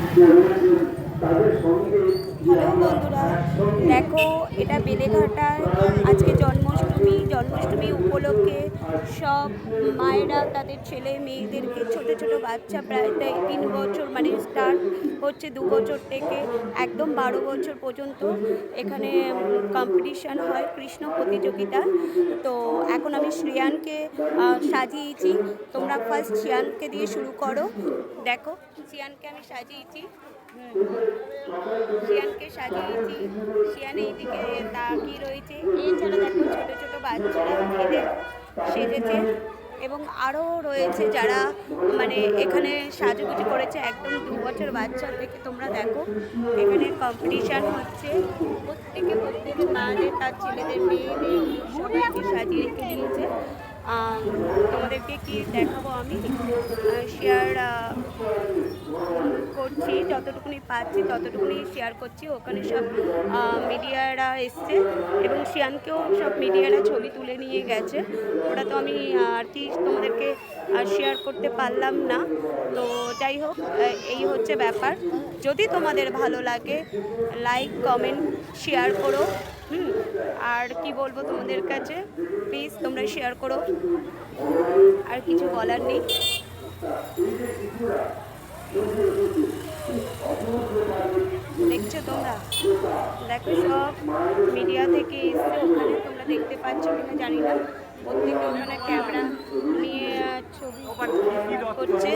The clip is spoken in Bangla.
হ্যালো বন্ধুরা, দেখো এটা বেলেঘাটায় আজকে জন্মাষ্টমী উপলক্ষে সব মায়েরা তাদের ছেলে মেয়েদেরকে, ছোট ছোট বাচ্চা প্রায় 3 বছর, মানে স্টার্ট হচ্ছে 2 বছর থেকে একদম 12 বছর পর্যন্ত এখানে কম্পিটিশান হয়, কৃষ্ণ প্রতিযোগিতা। তো এখন আমি শ্রেয়ানকে সাজিয়েছি। তোমরা ফার্স্ট শ্রেয়ানকে দিয়ে শুরু করো। দেখো শ্রেয়ানকে আমি সাজিয়েছি। শিয়ানকে সাজিয়েছি। শিয়ান এইদিকে তাকিয়ে রয়েছে। এছাড়া দেখো ছোট ছোট বাচ্চারা এই দেখো সেজেছে, এবং আরও রয়েছে যারা মানে এখানে সাজুগুজু করেছে একদম 2 বছর বাচ্চা থেকে। তোমরা দেখো এখানে কম্পিটিশান হচ্ছে, প্রত্যেকে মাদের তার ছেলেদের মেয়েদের সবাইকে সাজিয়ে রেখে দিয়েছে। তোমাদেরকে কি দেখাবো, আমি শেয়ার করছি, যতটুকুনি পাচ্ছি ততটুকুনি শেয়ার করছি। ওখানে সব মিডিয়ারা এসছে এবং শিয়ানকেও সব মিডিয়ারা ছবি তুলে নিয়ে গেছে। ওটা তো আমি আর কি তোমাদেরকে শেয়ার করতে পারলাম না। তো যাই হোক, এই হচ্ছে ব্যাপার। যদি তোমাদের ভালো লাগে লাইক কমেন্ট শেয়ার করো। আর কি বলবো তোমাদের কাছে, প্লিজ তোমরা শেয়ার করো, আর কিছু বলার নেই। দেখছো তোমরা, দেখো সব মিডিয়া থেকে এসছে ওখানে, তোমরা দেখতে পাচ্ছ কিনা জানি না। প্রত্যেকে ওখানে ক্যামেরা নিয়ে ছবি করছে।